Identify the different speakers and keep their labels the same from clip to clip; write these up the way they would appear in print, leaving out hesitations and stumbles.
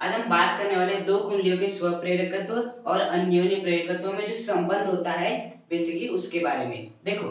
Speaker 1: आज हम बात करने वाले हैं दो कुंडलियों के स्वप्रेरकत्व और अन्योन्य प्रेरकत्व में जो संबंध होता है बेसिकली उसके बारे में। देखो,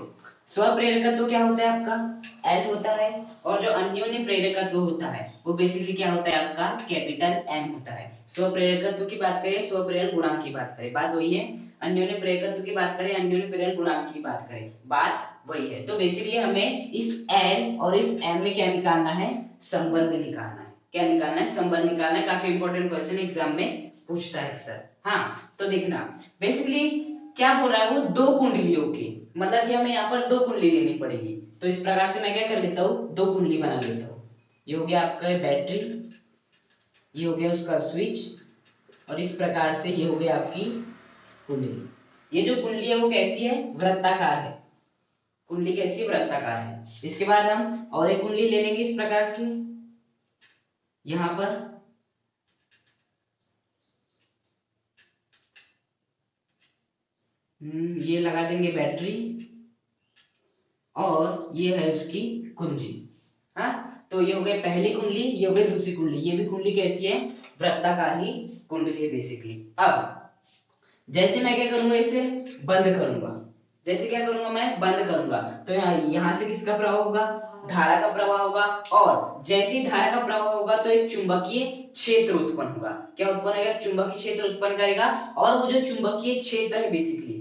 Speaker 1: स्वप्रेरकत्व क्या होता है आपका एल होता है, और जो अन्योन्य प्रेरकत्व होता है वो बेसिकली क्या होता है आपका कैपिटल एम होता है। स्वप्रेरकत्व की बात करें, स्वप्रेरण गुणांक की बात करें, बात वही है। अन्योन्य प्रेरकत्व की बात करें, अन्योन्य प्रेरण गुणांक की बात करें, बात वही है। तो बेसिकली हमें इस एल और इस एम में क्या निकालना है, संबंध निकालना है। क्या निकालना है, संबंध निकालना है। काफी इंपॉर्टेंट क्वेश्चन एग्जाम में पूछता है सर। हाँ, तो देखना बेसिकली क्या बोल रहा है वो, दो कुंडलियों की, मतलब कि हमें यहाँ पर दो कुंडली लेनी पड़ेगी। तो इस प्रकार से मैं क्या कर लेता हूँ, दो कुंडली बना लेता हूँ। ये हो गया आपका बैटरी, ये हो गया उसका स्विच, और इस प्रकार से ये हो गया आपकी कुंडली। ये जो कुंडली है वो कैसी है, वृत्ताकार है। कुंडली कैसी है, वृत्ताकार है। इसके बाद हम और एक कुंडली ले लेंगे इस प्रकार से, यहां पर ये लगा देंगे बैटरी, और ये है उसकी कुंजी। हाँ, तो ये हो गई पहली कुंडली, ये हो गई दूसरी कुंडली। ये भी कुंडली कैसी है, वृत्ताकार ही कुंडली है बेसिकली। अब जैसे मैं क्या करूंगा, इसे बंद करूंगा। जैसे क्या करूंगा, मैं बंद करूंगा, तो यहाँ से किसका प्रवाह होगा, धारा का प्रवाह होगा। और जैसे ही धारा का प्रवाह होगा तो एक चुंबकीय क्षेत्र उत्पन्न होगा। क्या उत्पन्न होगा, चुंबकीय क्षेत्र उत्पन्न करेगा। और वो जो चुंबकीय क्षेत्र है बेसिकली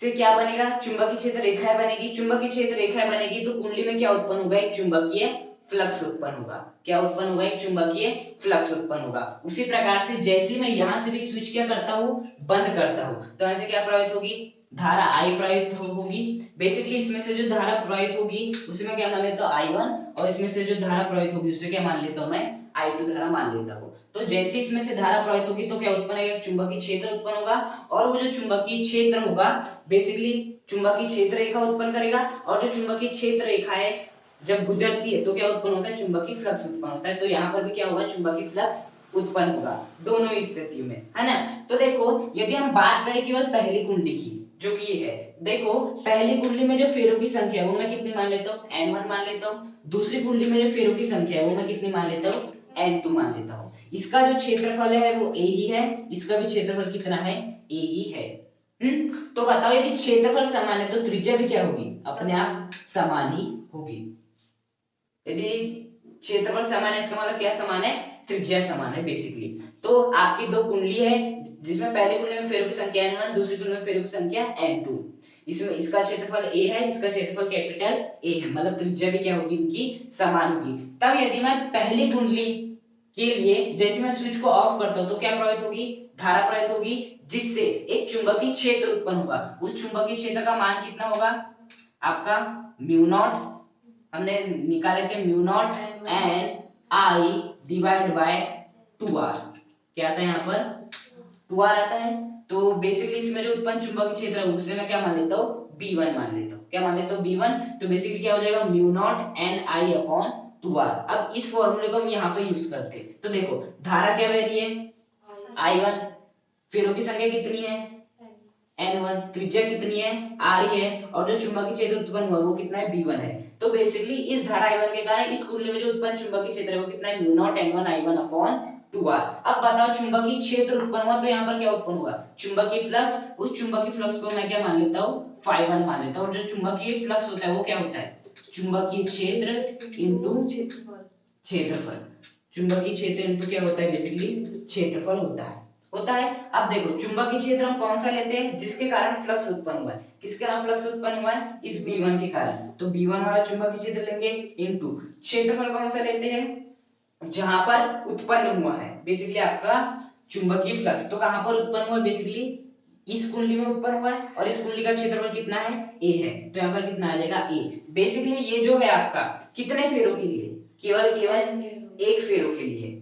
Speaker 1: से क्या बनेगा, चुंबकीय क्षेत्र रेखाएं बनेगी। चुंबकीय क्षेत्र रेखाएं बनेगी तो कुंडली में क्या उत्पन्न होगा, एक चुंबकीय फ्लक्स उत्पन्न होगा। क्या उत्पन्न होगा, एक चुंबकीय फ्लक्स उत्पन्न होगा। उसी प्रकार से जैसे मैं यहां से भी स्विच क्या करता हूं, बंद करता हूं, तो ऐसे क्या प्रवाहित होगी, धारा आई प्रवाहित होगी। बेसिकली इसमें से जो धारा प्रवाहित होगी उसे मैं क्या मान लेता हूं, I1, और इसमें से जो धारा प्रवाहित होगी उसे क्या मान लेता हूं, मैं I2 धारा मान लेता हूं। तो जैसे इसमें से धारा प्रवाहित होगी तो क्या उत्पन्न होगा, चुंबकीय क्षेत्र उत्पन्न होगा। और वो जो चुंबकीय क्षेत्र होगा बेसिकली चुंबकीय क्षेत्र रेखा उत्पन्न करेगा। और जो चुंबकीय क्षेत्र रेखा है जब गुजरती है तो क्या उत्पन्न होता है, चुंबकीय फ्लक्स उत्पन्न होता है। तो यहाँ पर भी क्या होगा, चुंबकीय फ्लक्स उत्पन्न होगा दोनों ही स्थितियों में, है ना। तो देखो, यदि हम बात करें केवल पहली कुंडली की, जो कि है, देखो पहली कुंडली में जो फेरों की संख्या है वो मैं कितनी मान लेता हूँ, N1 मान लेता हूँ। दूसरी कुंडली में जो फेरों की संख्या है वो मैं कितनी मान लेता हूँ, N2 मान लेता हूँ। इसका जो क्षेत्रफल है वो A ही है, इसका भी क्षेत्रफल कितना है, A ही है। तो बताओ, यदि क्षेत्रफल समान है तो त्रिज्या भी क्या होगी, अपने आप समान ही होगी। यदि क्षेत्रफल समान है इसका मतलब क्या समान है, त्रिज्या समान है बेसिकली। तो आपकी दो कुंडली है जिसमें पहली कुंडली में फेरों की संख्या N1, दूसरी कुंडली में फेरों की संख्या N2। इसमें इसका क्षेत्रफल A है, इसका क्षेत्रफल कैपिटल A है, मतलब त्रिज्या भी क्या होगी, इनकी समान होगी। तब यदि मैं पहली कुंडली के लिए जैसे मैं स्विच को ऑफ करता हूं तो क्या प्रवाहित होगी, धारा प्रवाहित होगी, जिससे एक चुंबकीय क्षेत्र उत्पन्न होगा। उस चुंबकीय क्षेत्र का मान कितना होगा आपका, म्यू नॉट, हमने निकाले थे mu not an I divide by 2r। क्या आता है यहाँ पर, 2r आता है। तो बेसिकली इसमें जो उत्पन्न चुंबकीय क्षेत्र है उसे मैं क्या मान लेता हूँ, B1 मान लेता हूँ। क्या मान लेता हूँ, B1। तो बेसिकली क्या हो जाएगा, mu not an I upon 2r। अब इस फॉर्मूले को हम यहाँ पे यूज करते हैं। तो देखो धारा क्या बह रही है, I1, फेरों की संख्या कितनी है, N1, त्रिज्या कितनी है, R ही है, और जो चुंबकीय क्षेत्र उत्पन्न हुआ वो कितना है, B1 है। तो बेसिकली इस धारा I1 के कारण इस कुंडली में जो उत्पन्न चुंबकीय क्षेत्र है वो कितना है, mu naught N1 I1 upon 2r। अब बताओ चुंबकीय क्षेत्र उत्पन्न हुआ तो यहाँ पर क्या उत्पन्न होगा, चुंबकीय फ्लक्स। उस चुंबकीय फ्लक्स को मैं क्या मान लेता हूँ, φ1 मान लेता हूँ। और जो चुंबकीय फ्लक्स होता है वो क्या होता है, चुंबकीय क्षेत्र इनटू क्षेत्रफल। चुंबकीय क्षेत्र इनटू क्या होता है, बेसिकली क्षेत्रफल होता है। अब देखो चुंबकीय क्षेत्र हम कौन सा लेते हैं, जिसके कारण फ्लक्स उत्पन्न हुआ है। किसके कारण फ्लक्स उत्पन्न हुआ है, इस B1 के कारण। तो B1 वाला चुंबकीय क्षेत्र लेंगे इनटू क्षेत्रफल कौन सा लेते हैं, जहां पर उत्पन्न हुआ है बेसिकली आपका चुंबकीय फ्लक्स। तो कहां पर उत्पन्न हुआ है, बेसिकली इस कुंडली में उत्पन्न हुआ है, और इस कुंडली का क्षेत्रफल कितना है, A है। तो यहाँ पर कितना आ जाएगा, A। बेसिकली ये जो है आपका कितने फेरों के लिए, केवल एक फेरों के लिए।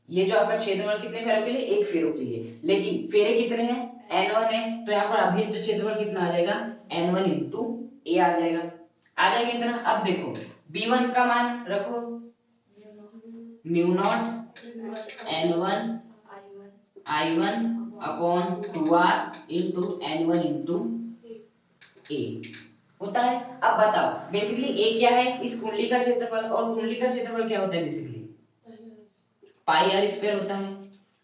Speaker 1: ये जो आपका क्षेत्रफल कितने फेरों के लिए, एक फेरों के लिए। लेकिन फेरे कितने हैं, N1 है। तो यहाँ पर अभिष्ट क्षेत्रफल कितना आ जाएगा, N1 इंटू A आ जाएगा इतना। अब देखो B1 का मान रखो, mu naught N1 I1 upon 2r into N1 into A होता है। अब बताओ बेसिकली A क्या है, इस कुंडली का क्षेत्रफल, और कुंडली का क्षेत्रफल क्या होता है बेसिकली पाई आर स्क्वायर होता है।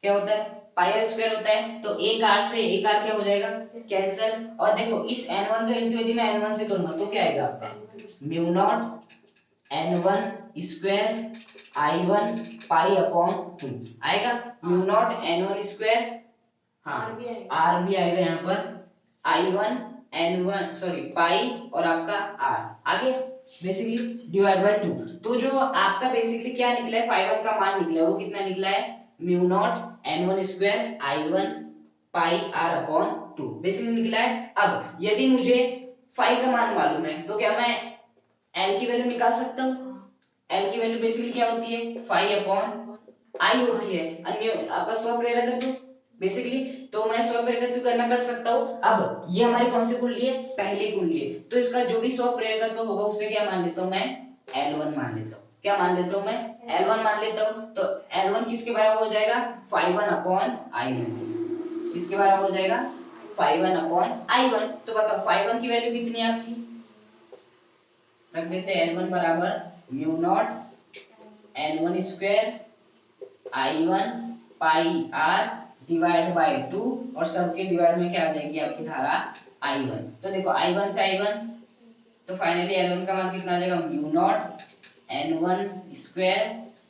Speaker 1: क्या होता है? पाई आर स्क्वायर होता है। तो एक आर से एक आर क्या हो जाएगा? कैंसिल। और देखो इस n1 का इंटू यदि मैं n1 से करूंगा तो क्या आएगा आपका? Mu naught n1 square i1 pi upon 2 आएगा। म्यू नॉट n1 स्क्वायर, हाँ आर भी आएगा यहाँ पर, i1 n1 सॉरी पाई और आपका r आ गया बेसिकली डिवाइड बाय 2। तो जो आपका बेसिकली क्या निकला है, फाई 1 का मान निकला है, वो कितना निकला है? Mu naught n1 square i1 pi r upon 2 basically निकला है। अब यदि मुझे फाई का मान मालूम है तो क्या मैं l की वैल्यू निकाल सकता हूँ? l की वैल्यू बेसिकली क्या होती है? फाई अपॉन i होती है। अन्य आपका स्वप्रेरकत्व बेसिकली, तो मैं स्वप्रेरकत्व करना कर सकता हूँ। अब ये हमारी कौन सी कुंडली है? पहली कुंडली है। तो इसका जो भी स्वप्रेरकत्व होगा उससे क्या मान लेता हूँ मैं? L1 मान लेता हूँ। क्या मान लेता हूँ मैं? L1 मान लेता हूँ। तो L1 किसके बराबर हो जाएगा? Phi 1 upon i1। किसके बराबर हो जाएगा? Phi 1 upon i1। तो बताओ फाई 1 की वैल्यू कितनी है आपकी? रख देते हैं L1 बराबर mu naught n1 square i1 pi r divide by 2 और सबके डिवाइड में क्या आ जाएगी आपकी धारा i1। तो देखो i1 से i1 तो फाइनली L1 का मान कितना आ जाएगा? Mu naught n1 square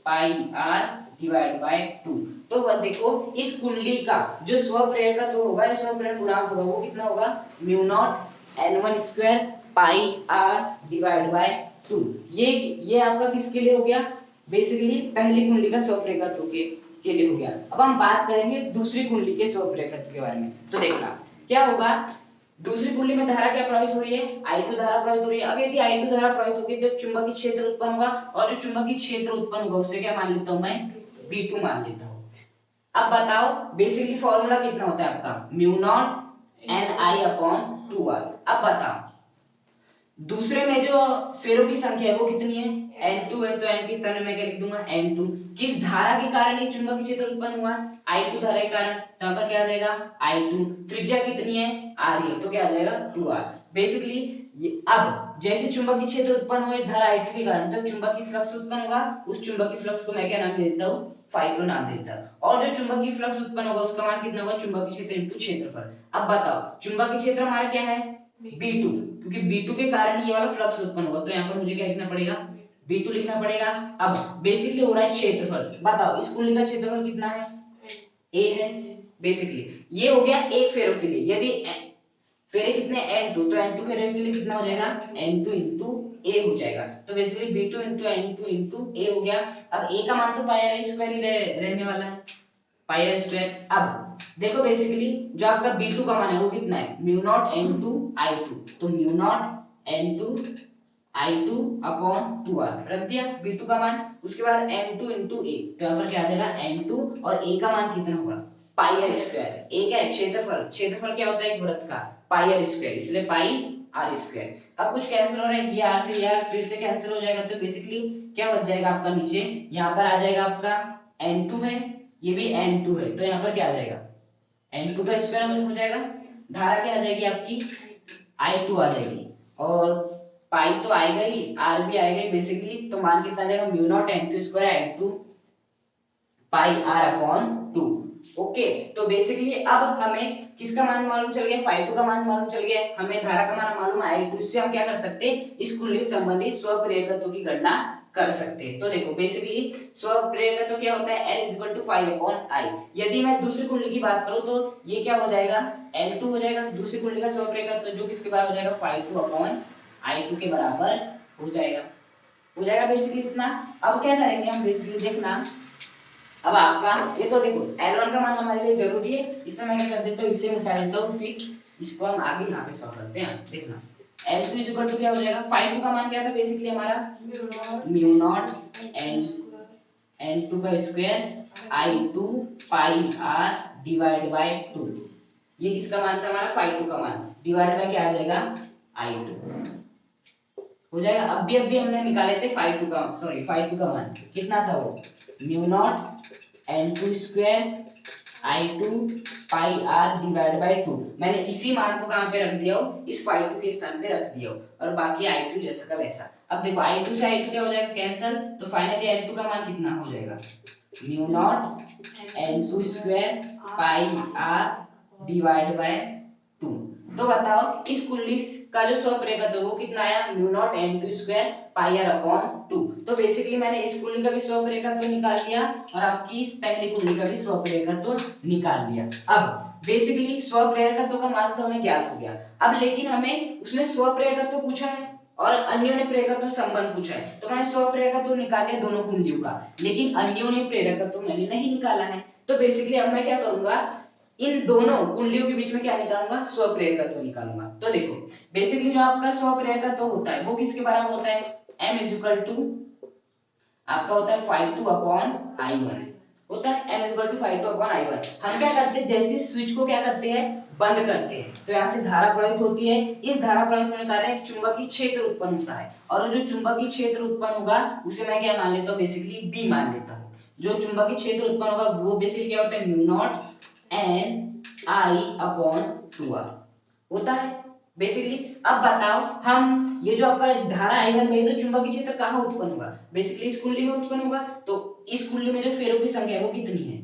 Speaker 1: pi r divide by 2। तो वह देखो इस कुंडली का जो स्वप्रेरकत्व होगा या स्वप्रेरक गुणांक होगा वो कितना होगा? Mu naught n1 square pi r divide by 2। ये आपका किसके लिए हो गया? बेसिकली पहली कुंडली का स्वप्रेरकत्व के लिए हो गया। अब हम बात करेंगे दूसरी कुंडली के स्वप्रेरकत्व के बारे में। तो देखना क्या होगा, दूसरी कुंडली में धारा क्या प्रवाहित हो रही है? I2 धारा प्रवाहित हो रही है। अब यदि I2 धारा प्रवाहित होगी तो चुंबकीय क्षेत्र उत्पन्न होगा, और जो चुंबकीय क्षेत्र उत्पन्न होगा उसे क्या मान लेता हूं मैं? B2 मान लेता हूं। अब बताओ बेसिकली फॉर्मूला कितना होता है आपका? Mu naught Ni upon 2r। अब बताओ दूसरे में जो फेरों की संख्या है वो कितनी है? N2 है। तो N के स्थान में मैं क्या लिख दूंगा? N2। किस धारा के कारण ये चुंबकीय क्षेत्र उत्पन्न हुआ? I2 धारा के कारण। तो यहाँ पर क्या आ जाएगा? I2। त्रिज्या कितनी है? R है। तो क्या आ जाएगा? 2r। बेसिकली अब जैसे चुंबकीय क्षेत्र उत्पन्न हुए धारा I2 के कारण, तो चुंबकीय फ्लक्स उत्पन्न होगा। उस चुंबकीय फ्लक्स को मैं क्या नाम देता हूँ? फाइब्रो नाम देता हूँ। और जो चुंबकीय फ्लक्स उत्पन्न होगा उसका मान कितना होगा? चुंबकीय क्षेत्र इनटू क्षेत्रफल। अब बताओ चुंबकीय क्षेत्र हमारा क्या है? B2, क्योंकि B2 के कारण ये वाला फ्लक्स उत्पन्न होगा। तो यहाँ पर मुझे क्या लिखना पड़ेगा? B2 लिखना पड़ेगा। अब बेसिकली हो रहा है क्षेत्रफल। बताओ इस कुंडली का क्षेत्रफल कितना है? A है। बेसिकली ये हो गया एक फेरो के लिए। यदि फेरे कितने? N2, तो N2 फेरे के लिए कितना हो जाएगा? N2 इंटू A हो जाएगा। तो basically B2 into N2 into A हो गया। अब A का मान तो पाई आर स्क्वायर ही रहने वाला है, पाई आर स्क्वायर। अब देखो बेसिकली जो आपका B2 का मान है वो कितना है? Mu naught N2 I2। तो mu naught N2 I2 upon 2r रख दिया B2 का मान। उसके बाद N2 इंटू A, तो यहाँ पर क्या आ जाएगा? N2 और A का मान कितना होगा? पाई आर स्क्वायर। A क्या है? क्षेत्रफल। क्षेत्रफल क्या होता है एक वृत्त का? पाई आर स्क्वायर, इसलिए पाई आर स्क्वायर। अब कुछ कैंसिल हो रहा है, ये r से ये r फिर से कैंसिल हो जाएगा। तो बेसिकली क्या बच जाएगा आपका? नीचे यहाँ पर आ जाएगा आपका N2 है, ये भी N2 है। तो यहाँ पर क्या आ जाएगा? N2 का स्क्वायर हो जाएगा। धारा क्या आ जाएगी आपकी? I2 आ जाएगी। और पाई तो आएगा ही, r भी आएगा ही बेसिकली। तो मान कितना आ जाएगा? Mu naught N2 square I2 पाई r अपॉन 2। ओके, तो बेसिकली अब हमें किसका मान मालूम चल गया? फाई 2 का मान मालूम चल गया। हमें धारा का मान मालूम है I2 से हम क्या कर सकते हैं? इस कुंडली संबंधी स्वप्रेरकत्व की गणना कर सकते हैं। तो देखो बेसिकली स्वप्रेरकत्व क्या होता है? L = 5/I। यदि मैं दूसरी कुंडली की बात करूं तो ये क्या हो जाएगा? L2 हो जाएगा। दूसरी कुंडली का स्वप्रेरकत्व जो किसके बराबर हो जाएगा? फाई 2/I2 के बराबर हो जाएगा। हो जाएगा बेसिकली इतना। अब क्या करेंगे हम? बेसिकली देखना अब आपका ये तो देखो L1 का मान हमारे लिए जरूरी है, इसमें मैं क्या कर देता हूँ? इसे मिटा देता हूँ, फिर इसको हम आगे यहाँ पे सॉल्व करते हैं। देखना L2 = क्या हो जाएगा? फाई 2 का मान क्या था बेसिकली हमारा? म्यू नॉट N2 का square I2 pi r divide by 2। ये किसका मान था हमारा? फाई 2 का मान। डिवाइड बाय क्या आ जाएगा? I2 हो जाएगा। अभी हमने निकाले थे फाई 2 का मान कितना था? वो mu naught N2 square I2 pi r divide by 2। मैंने इसी मान को कहां पे रख दिया हो? इस फाई 2 के स्थान पे रख दिया हो, और बाकी I2 जैसा का वैसा। अब देखो I2 से I2 क्या हो जाएगा? कैंसिल। तो फाइनली N2 का मान कितना हो जाएगा? Mu naught n2 square pi r divide by 2। तो बताओ इस कुंडली का जो स्वप्रेरकत्व है वो कितना आया, mu naught n2 square pi r upon 2। तो बेसिकली मैंने इस कुंडली का भी स्वप्रेरकत्व निकाल लिया और आपकी इस पहली कुंडली का भी स्वप्रेरकत्व निकाल लिया। अब बेसिकली स्वप्रेरकत्व का मान तो हमें ज्ञात हो गया। अब लेकिन हमें उसमें स्वप्रेरकत्व पूछा है और अन्योन्य प्रेरकत्व संबंध पूछा है, तो मैंने स्वप्रेरकत्व निकाल लिया दोनों कुंडलियों का, लेकिन अन्योन्य प्रेरकत्व मैंने नहीं निकाला है। तो बेसिकली अब मैं क्या करूंगा, इन दोनों कुंडलियों के बीच में क्या निकालूंगा, स्वप्रेरकत्व निकालूंगा। तो देखो बेसिकली जो आपका स्वप्रेरकत्व होता है वो किसके बराबर होता है, m इज इक्वल टू आपका होता है phi2 अपॉन i1 होता है, m is equal to phi2 upon i1। हम क्या करते हैं, जैसे स्विच को क्या करते हैं, बंद करते हैं, तो यहाँ से धारा प्रवाहित होती है, इस धारा प्रवाहित होने के कारण एक चुंबकीय क्षेत्र उत्पन्न होता है और जो चुंबकीय क्षेत्र उत्पन्न होगा उसे मैं क्या मान लेता हूँ, बेसिकली b मान लेता हूँ। जो चुंबकीय क्षेत्र उत्पन्न होगा वो बेसिकली क्या होता है, mu naught n i upon 2r होता है बेसिकली। अब बताओ हम ये जो आपका धारा i1 में तो चुंबकीय क्षेत्र कहाँ उत्पन्न होगा, बेसिकली इस कुंडली में उत्पन्न होगा। तो इस कुंडली में जो फेरों की संख्या है वो कितनी है,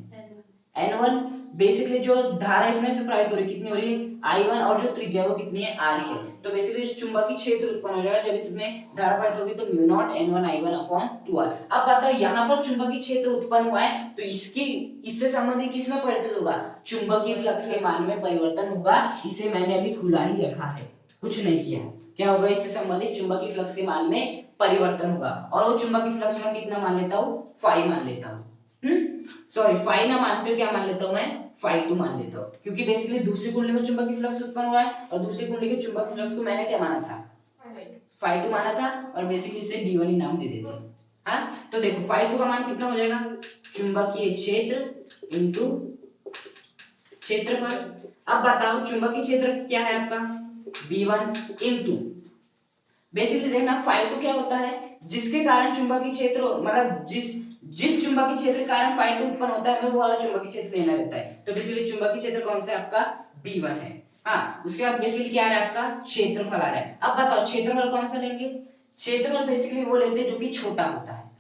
Speaker 1: n1। बेसिकली जो धारा इसमें से प्रवाहित हो रही है कितनी हो रही है, i1, और जो त्रिज्या है वो कितनी है, r है। तो बेसिकली चुंबकीय क्षेत्र उत्पन्न हो जाएगा जब इसमें धारा प्रवाहित होगी, तो mu naught n1 i1 upon 2r। अब बताओ यहाँ पर चुंबकीय क्षेत्र उत्पन्न हुआ है तो इससे संबंधित किसमें परिवर्तित होगा, चुंबकीय फ्लक्स के मान में परिवर्तन होगा। इसे मैंने अभी खुला ही रखा है, कुछ नहीं किया। क्या होगा, इससे संबंधित चुंबकीय फ्लक्स के मान में परिवर्तन होगा और वो चुंबकीय फ्लक्स में कितना मान लेता हूँ, फाई मान लेता हूँ। सॉरी फाई ना मानते हो, क्या मान लेता हूँ मैं, phi2 मान लेता हूँ, क्योंकि बेसिकली दूसरी कुंडली में चुंबकीय फ्लक्स उत्पन्न हुआ है और दूसरी कुंडली के चुंबकीय फ्लक्स को मैंने क्या माना था, phi2 माना था और बेसिकली इसे d1 ही नाम दे देते हैं। हाँ तो देखो phi2 का मान कितना हो जाएगा, चुंबकीय क्षेत्र इनटू क्षेत्रफल। अब बताओ चुंबकीय क्षेत्र क्या है आपका, v1 इनटू बेसिकली देखना phi2 क्या होता है, जिसके कारण चुंबकीय क्षेत्र मतलब जिस चुंबकीय क्षेत्र के कारण phi2 उत्पन्न होता है हमें वो वाला चुंबकीय क्षेत्र लेना रहता है। तो बेसिकली चुंबकीय क्षेत्र कौन सा है आपका, v1 है। हाँ उसके बाद बेसिकली क्या आ रहा है आपका, क्षेत्रफल आ रहा है। अब बताओ क्षेत्रफल कौन सा लेंगे, क्षेत्रफल बेसिकली वो लेते हैं जो कि छोटा होता है।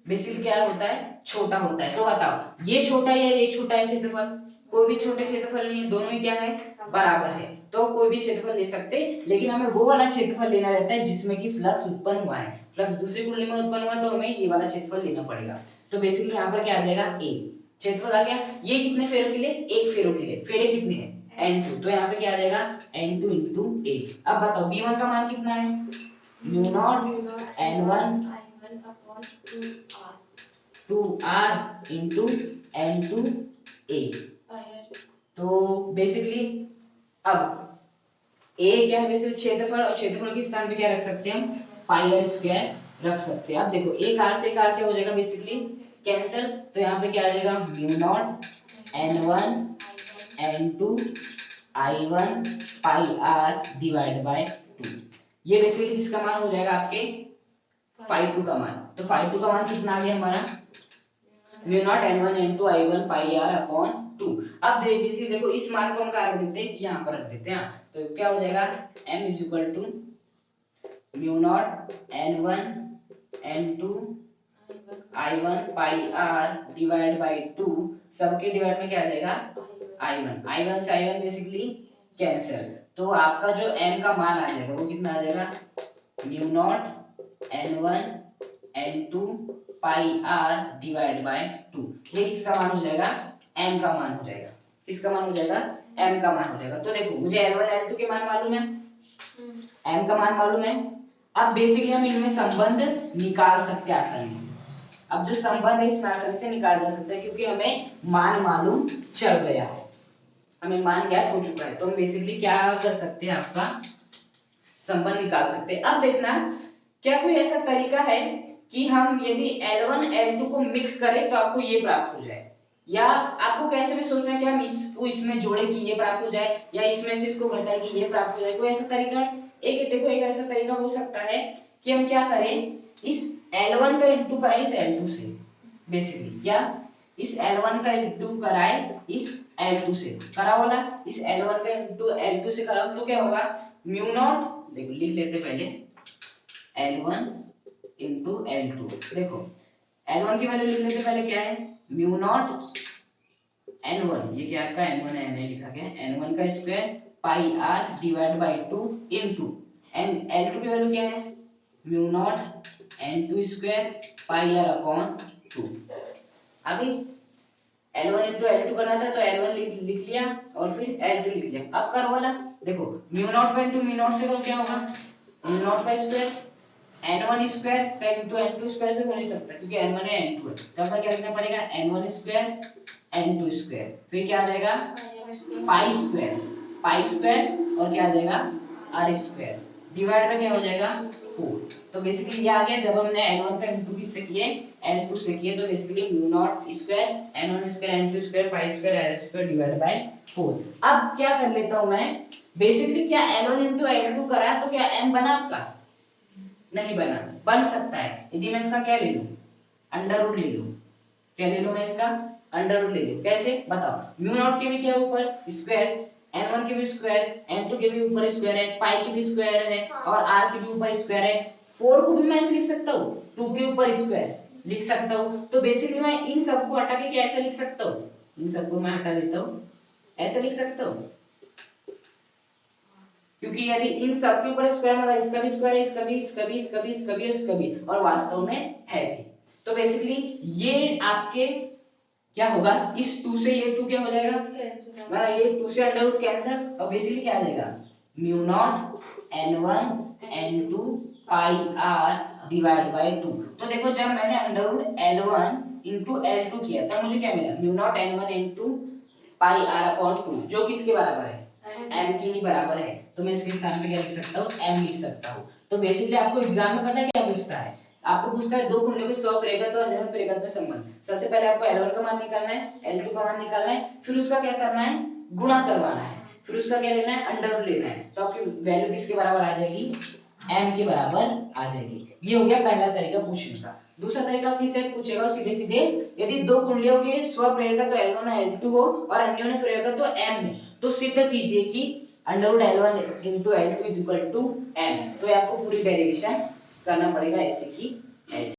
Speaker 1: बेसिकली क्या होता है, छोटा होता है। तो बताओ ये छोटा है या ये छोटा है क्षेत्रफल, कोई भी छोटे क्षेत्रफल नहीं है, दोनों ही क्या है, बराबर है। तो कोई भी क्षेत्रफल ले सकते, लेकिन हमें वो वाला क्षेत्रफल लेना रहता है जिसमें कि फ्लक्स उत्पन्न हुआ है। फ्लक्स दूसरी कुंडली में उत्पन्न हुआ तो हमें ये वाला क्षेत्रफल लेना पड़ेगा। तो बेसिकली यहाँ पर क्या आ जाएगा, a क्षेत्रफल आ गया। ये कितने फेरों के लिए, एक फेरों के लिए, फेरे कितने हैं, n2, तो यहाँ पे क्या आ जाएगा n2 इंटू a। अब बताओ b1 का मान कितना है, mu naught n1 2r into n2 a। तो बेसिकली अब a क्या है, बेसिकली क्षेत्रफल, और क्षेत्रफल के स्थान पे क्या रख सकते हैं हम, पाई r स्क्वायर रख सकते हैं। अब देखो एक r से एक r क्या हो जाएगा, बेसिकली कैंसिल। तो यहाँ पे क्या आ जाएगा, mu naught n1 n2 i1 pi r divide by 2। ये बेसिकली किसका मान हो जाएगा, आपके phi2 का मान। तो phi2 का मान कितना आ गया हमारा, mu naught n1 n2 i1 pi r upon 2। अब बेसिकली देखो इस मान को हम कहाँ रख देते हैं, यहाँ पर रख देते हैं। तो क्या हो जाएगा, m is equal to mu naught n1 n2 i1 pi r divide by 2। सबके डिवाइड में क्या आ जाएगा, i1 से i1 बेसिकली कैंसिल। तो आपका जो m का मान आ जाएगा वो कितना आ जाएगा, mu naught n1 n2 pi r divide by 2। ये किसका मान हो जाएगा, m का मान हो जाएगा। किसका मान हो जाएगा, m का मान हो जाएगा। तो देखो मुझे n1 n2 के मान मालूम है, m का मान मालूम है। अब बेसिकली हम इनमें संबंध निकाल सकते हैं आसानी से। अब जो संबंध है इसमें आसानी से निकाल जा सकता है क्योंकि हमें मान मालूम चल गया है, हमें मान ज्ञात हो चुका है। तो हम बेसिकली क्या कर सकते हैं, आपका संबंध निकाल सकते हैं। अब देखना क्या कोई ऐसा तरीका है कि हम यदि L1 L2 को मिक्स करें तो आपको ये प्राप्त हो जाए, या आपको कैसे भी सोचना है कि हम इसको इसमें जोड़े कि ये प्राप्त हो जाए, या इसमें से इसको घटाए कि ये प्राप्त हो जाए। कोई ऐसा तरीका है, एक देखो एक ऐसा तरीका हो सकता है कि हम क्या करें, इस L1 का इंटू कराए इस L2 से, बेसिकली क्या इस L1 का इंटू कराए इस L2 से, करा वाला इस L1 का इंटू L2 से करा तो क्या होगा, म्यू नॉट, देखो लिख लेते पहले L1 इंटू L2। देखो L1 की वैल्यू लिख लेते पहले क्या है, म्यू नॉट n1, ये क्या आपका n1 है, n लिखा गया n1 का square pi r divide by 2 into n l2 की वैल्यू क्या है mu naught n2 square pi r upon 2। अभी L1 इंटू L2 करना था तो L1 लिख लिया और फिर L2 लिख लिया। अब करो वाला देखो म्यू नॉट का इंटू म्यू नॉट से करो क्या होगा म्यू नॉट का स्क्वायर n1 स्क्वायर का इंटू n2 स्क्वायर से हो नहीं सकता क्योंकि n1 है n2 है, तब पर क्या लिखना पड़ेगा n1 स्क्वायर n2 स्क्वायर, फिर क्या आ जाएगा पाई स्क्वायर और क्या आ जाएगा r स्क्वायर डिवाइड में क्या हो जाएगा 4। तो बेसिकली ये आ गया जब हमने n1 का इंटू किससे किए n2 से किए, तो basically mu naught square n1 square n2 square pi square r square divide by 4। अब क्या कर लेता हूं मैं बेसिकली क्या L1 इंटू L2 करा तो क्या m बना आपका नहीं बना, बन सकता है यदि मैं इसका क्या ले लूं अंडर रूट ले लूं, क्या ले लूं मैं इसका अंडर रूट ले लूं, कैसे बताओ म्यू नॉट के भी क्या ऊपर स्क्वायर n1 के भी स्क्वायर n2 के भी ऊपर स्क्वायर है पाई के भी स्क्वायर है और r के भी ऊपर स्क्वायर है, 4 को भी मैं ऐसे लिख सकता हूं 2 के ऊपर स्क्वायर लिख सकता हूं। तो बेसिकली मैं इन सबको हटा के क्या ऐसे लिख सकता हूं, इन सबको मैं हटा देता हूं ऐसे लिख सकता हूं क्योंकि यदि इन सब के ऊपर स्क्वायर मतलब इसका भी स्क्वायर है इसका भी इसका भी इसका भी इसका भी इसका भी और वास्तव में है भी, तो बेसिकली ये आपके क्या होगा इस 2 से ये 2 क्या हो जाएगा मतलब ये 2 से अंडर रूट कैंसिल और बेसिकली क्या आ जाएगा mu naught n1 n2 pi r divide by 2। तो देखो जब मैंने under root l1 into l2 किया तब मुझे क्या मिला म्यू नॉट n1 n2 पाई r अपॉन 2 जो किसके बराबर है m के ही बराबर है, तो मैं इसके स्थान पे क्या लिख सकता हूँ m लिख सकता हूँ। तो बेसिकली आपको एग्जाम में पता है क्या पूछता है, आपको पूछता है दो कुंडलियों के स्वप्रेरकत्व और अन्योन्य प्रेरकत्व संबंध। सबसे पहले आपको L1 का मान निकालना है L2 का मान निकालना है फिर उसका क्या करना है गुणा करवाना है फिर उसका क्या लेना है अंडर रूट लेना है, तो आपकी वैल्यू किसके बराबर आ जाएगी m के बराबर आ जाएगी। ये हो गया पहला तरीका पूछने का। दूसरा तरीका किससे पूछेगा सीधे सीधे यदि दो कुंडलियों के स्वप्रेरकत्व L1 और L2 हो और अन्योन्य प्रेरकत्व m है तो सिद्ध कीजिए कि under root L1 into L2 is equal to m। तो आपको पूरी डेरिवेशन करना पड़ेगा ऐसे की ऐसे।